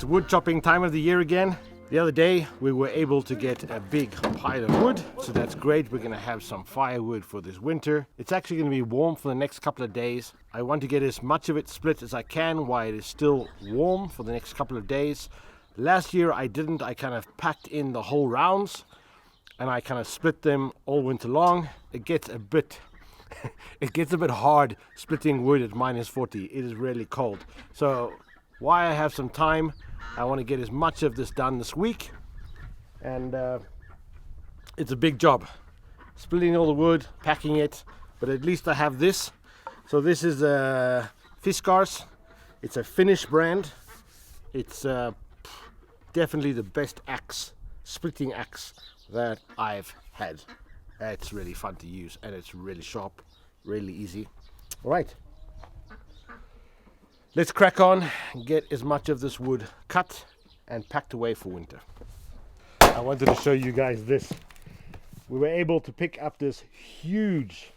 wood chopping time of the year again. The other day we were able to get a big pile of wood, so that's great. We're going to have some firewood for this winter. It's actually going to be warm for the next couple of days. I want to get as much of it split as I can while it is still warm for the next couple of days. Last year I didn't. I kind of packed in the whole rounds and I kind of split them all winter long. It gets a bit hard splitting wood at -40. It is really cold. So while I have some time, I want to get as much of this done this week, and it's a big job splitting all the wood, packing it, but at least I have this. So this is Fiskars. It's a Finnish brand. It's definitely the best splitting axe that I've had. It's really fun to use and it's really sharp, really easy. All right. Let's crack on and get as much of this wood cut and packed away for winter. I wanted to show you guys this. We were able to pick up this huge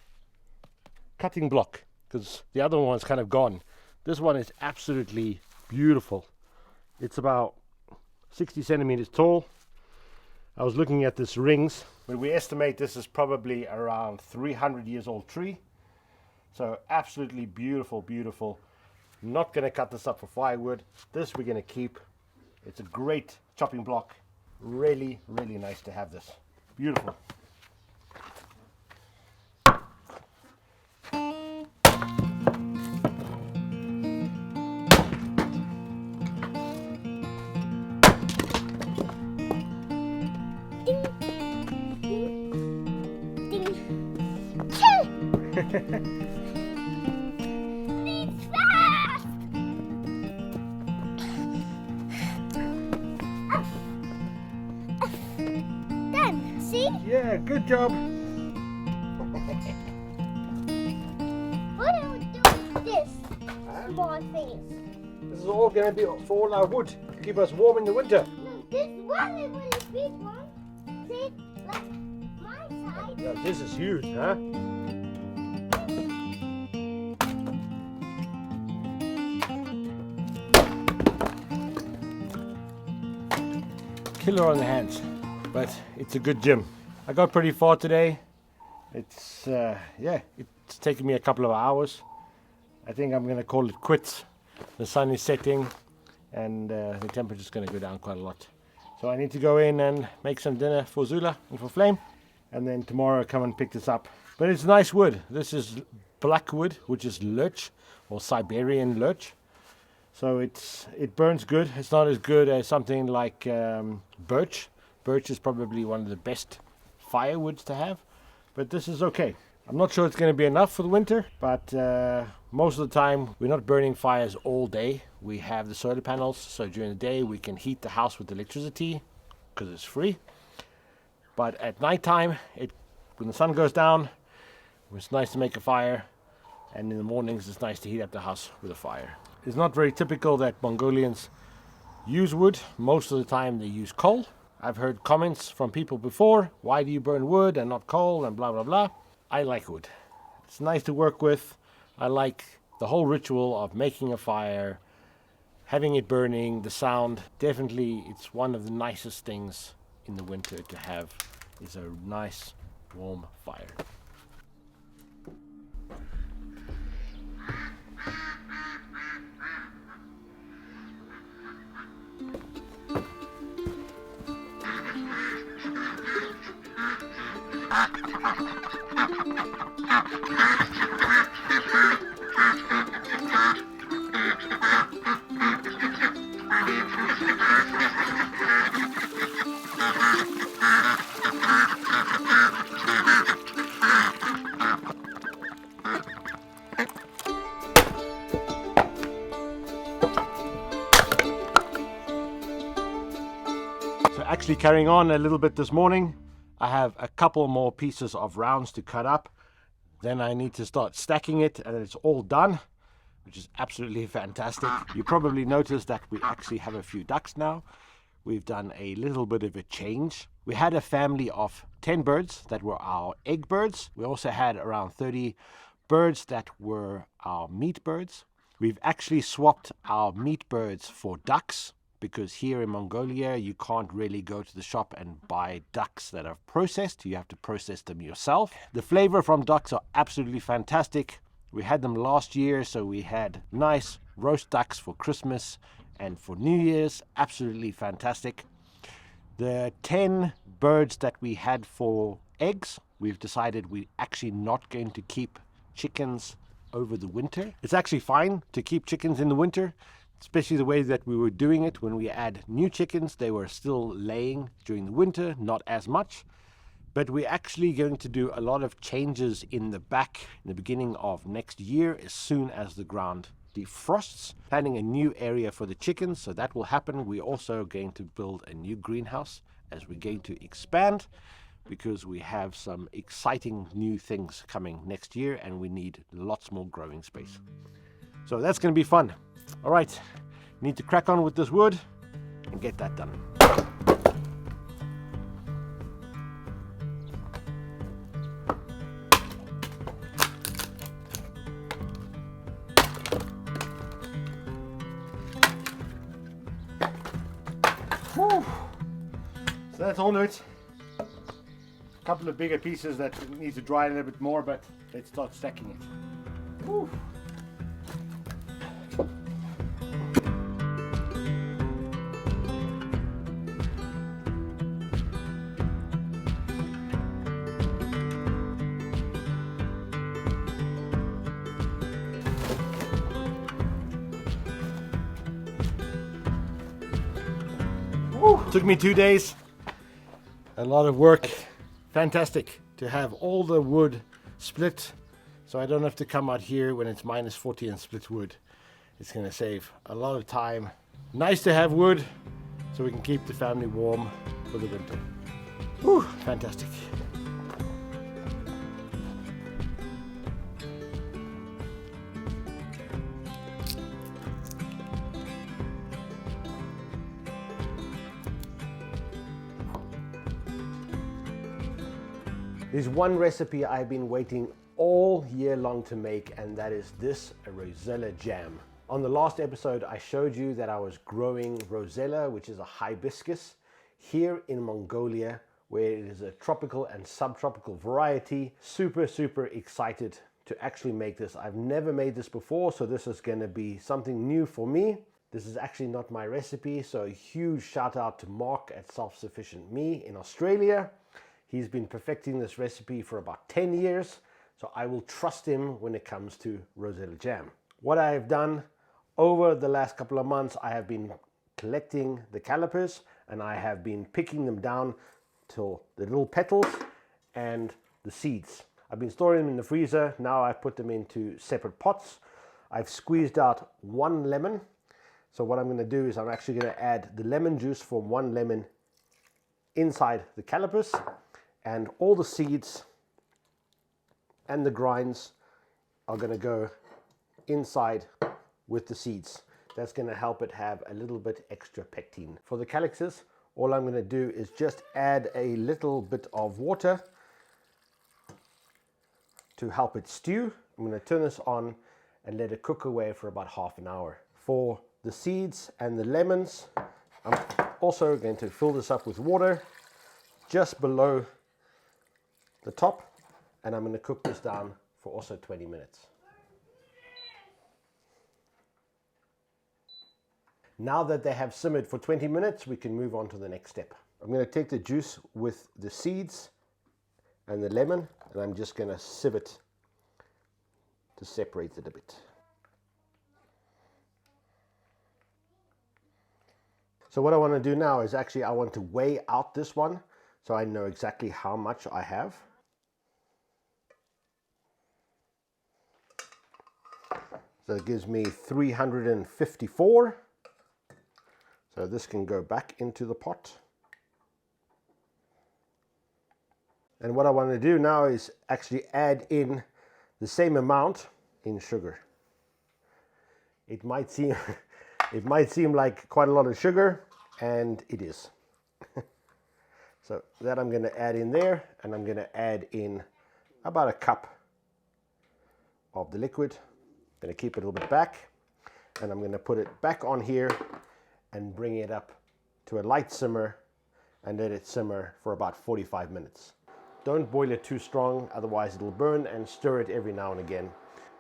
cutting block because the other one's kind of gone. This one is absolutely beautiful. It's about 60 centimeters tall. I was looking at this rings, but we estimate this is probably around 300 years old tree. So absolutely beautiful, beautiful. Not going to cut this up for firewood. This we're going to keep. It's a great chopping block. Really, really nice to have this. Beautiful. Yeah, good job. What do we do with this small things? This is all going to be for all our wood to keep us warm in the winter. No, this one is really big one. See, like my side. Yeah, this is huge, huh? Killer on the hands, but it's a good gym. I got pretty far today. It's it's taken me a couple of hours. I think I'm gonna call it quits. The sun is setting and the temperature's gonna go down quite a lot. So I need to go in and make some dinner for Zula and for Flame, and then tomorrow come and pick this up. But it's nice wood. This is black wood, which is lurch or Siberian lurch. So it burns good. It's not as good as something like birch. Birch is probably one of the best firewoods to have, but this is okay. I'm not sure it's going to be enough for the winter, but most of the time we're not burning fires all day. We have the solar panels, so during the day we can heat the house with electricity because it's free. But at night time, when the sun goes down, it's nice to make a fire, and in the mornings it's nice to heat up the house with a fire. It's not very typical that Mongolians use wood. Most of the time they use coal. I've heard comments from people before, why do you burn wood and not coal and blah blah blah. I like wood. It's nice to work with. I like the whole ritual of making a fire, having it burning, the sound. Definitely it's one of the nicest things in the winter to have is a nice warm fire. So actually carrying on a little bit this morning, I have a couple more pieces of rounds to cut up. Then I need to start stacking it and it's all done, which is absolutely fantastic. You probably noticed that we actually have a few ducks now. We've done a little bit of a change. We had a family of 10 birds that were our egg birds. We also had around 30 birds that were our meat birds. We've actually swapped our meat birds for ducks because here in Mongolia you can't really go to the shop and buy ducks that are processed. You have to process them yourself. The flavor from ducks are absolutely fantastic. We had them last year, so we had nice roast ducks for Christmas and for New Year's. Absolutely fantastic. The 10 birds that we had for eggs, we've decided we're actually not going to keep chickens over the winter. It's actually fine to keep chickens in the winter, especially the way that we were doing it. When we add new chickens, they were still laying during the winter, not as much. But we're actually going to do a lot of changes in the back in the beginning of next year as soon as the ground defrosts. Planning a new area for the chickens, so that will happen. We're also going to build a new greenhouse as we're going to expand, because we have some exciting new things coming next year and we need lots more growing space. So that's going to be fun. All right, need to crack on with this wood and get that done. Whew. So that's all it. A couple of bigger pieces that need to dry a little bit more, but let's start stacking it. Whew. Took me 2 days, a lot of work. Fantastic to have all the wood split, so I don't have to come out here when it's -40 and split wood. It's going to save a lot of time. Nice to have wood so we can keep the family warm for the winter. Whew, fantastic. There's one recipe I've been waiting all year long to make, and that is this Rosella jam. On the last episode, I showed you that I was growing Rosella, which is a hibiscus, here in Mongolia, where it is a tropical and subtropical variety. Super excited to actually make this. I've never made this before, so this is going to be something new for me. This is actually not my recipe, so a huge shout out to Mark at Self-Sufficient Me in Australia. He's been perfecting this recipe for about 10 years, so I will trust him when it comes to Rosella jam. What I have done over the last couple of months, I have been collecting the calipers and I have been picking them down till the little petals and the seeds. I've been storing them in the freezer. Now I've put them into separate pots. I've squeezed out 1 lemon. So what I'm going to do is I'm actually going to add the lemon juice from 1 lemon inside the calipers. And all the seeds and the grinds are going to go inside with the seeds. That's going to help it have a little bit extra pectin. For the calyxes, all I'm going to do is just add a little bit of water to help it stew. I'm going to turn this on and let it cook away for about half an hour. For the seeds and the lemons, I'm also going to fill this up with water just below the top, and I'm going to cook this down for also 20 minutes. Now that they have simmered for 20 minutes, we can move on to the next step. I'm going to take the juice with the seeds and the lemon, and I'm just going to sieve it to separate it a bit. So what I want to do now is actually I want to weigh out this one so I know exactly how much I have. So it gives me 354. So this can go back into the pot. And what I want to do now is actually add in the same amount in sugar. It might seem like quite a lot of sugar, and it is. So that I'm going to add in there, and I'm going to add in about a cup of the liquid. I'm going to keep it a little bit back, and I'm going to put it back on here and bring it up to a light simmer and let it simmer for about 45 minutes. Don't boil it too strong, otherwise it'll burn, and stir it every now and again.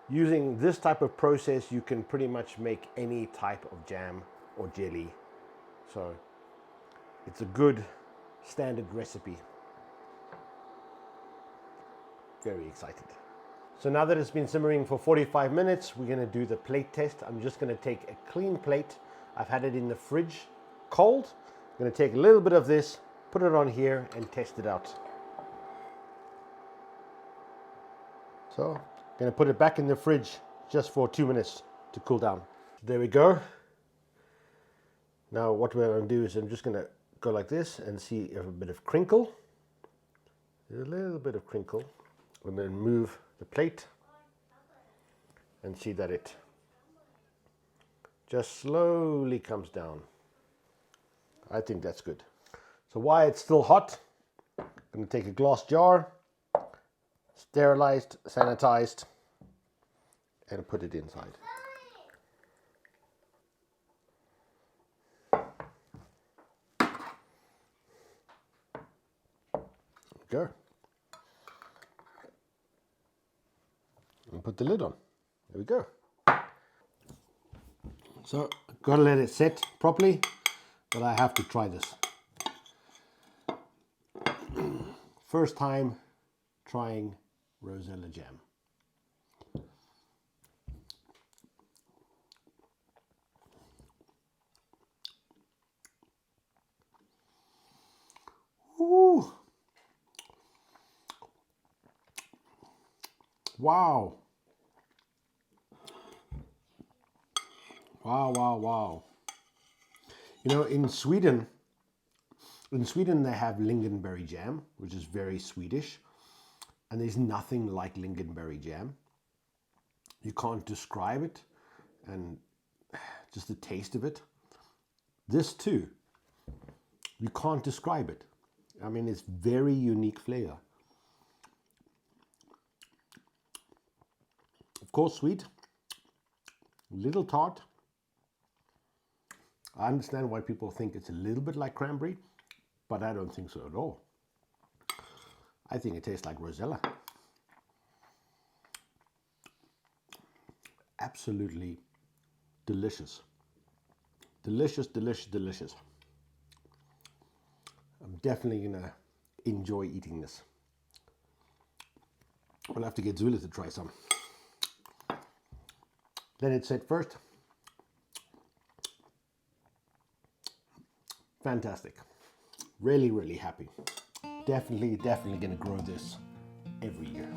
Using this type of process, you can pretty much make any type of jam or jelly. So it's a good standard recipe. Very excited. So now that it's been simmering for 45 minutes, we're gonna do the plate test. I'm just gonna take a clean plate. I've had it in the fridge, cold. I'm gonna take a little bit of this, put it on here and test it out. So, gonna put it back in the fridge just for 2 minutes to cool down. There we go. Now what we're gonna do is I'm just gonna go like this and see if a bit of crinkle. There's a little bit of crinkle. I'm gonna move the plate and see that it just slowly comes down. I think that's good. So while it's still hot, I'm gonna take a glass jar, sterilized, sanitized, and put it inside. Go. And put the lid on. There we go. So, gotta let it set properly, but I have to try this. First time trying Rosella jam. Ooh. Wow. Wow, wow, wow. You know, in Sweden they have lingonberry jam, which is very Swedish. And there's nothing like lingonberry jam. You can't describe it, and just the taste of it. This too, you can't describe it. I mean, it's very unique flavor. Of course, sweet, little tart. I understand why people think it's a little bit like cranberry, but I don't think so at all. I think it tastes like Rosella. Absolutely delicious. Delicious, delicious, delicious. I'm definitely gonna enjoy eating this. We'll have to get Zula to try some. Let it set first. Fantastic. Really, really happy. Definitely gonna grow this every year.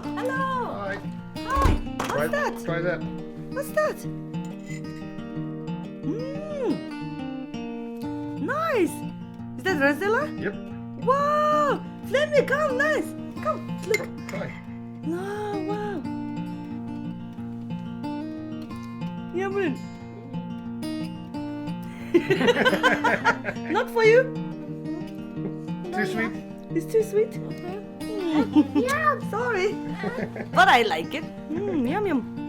Hello! Hi. Hi! What's that? Try that. What's that? Nice! Is that Rosella? Yep. Wow! Flemmy, come, nice! Come, look. Try. Oh, wow! Yummy! Not for you? Too sweet? It's too sweet? Yeah. Sorry. But I like it. Yum, yum.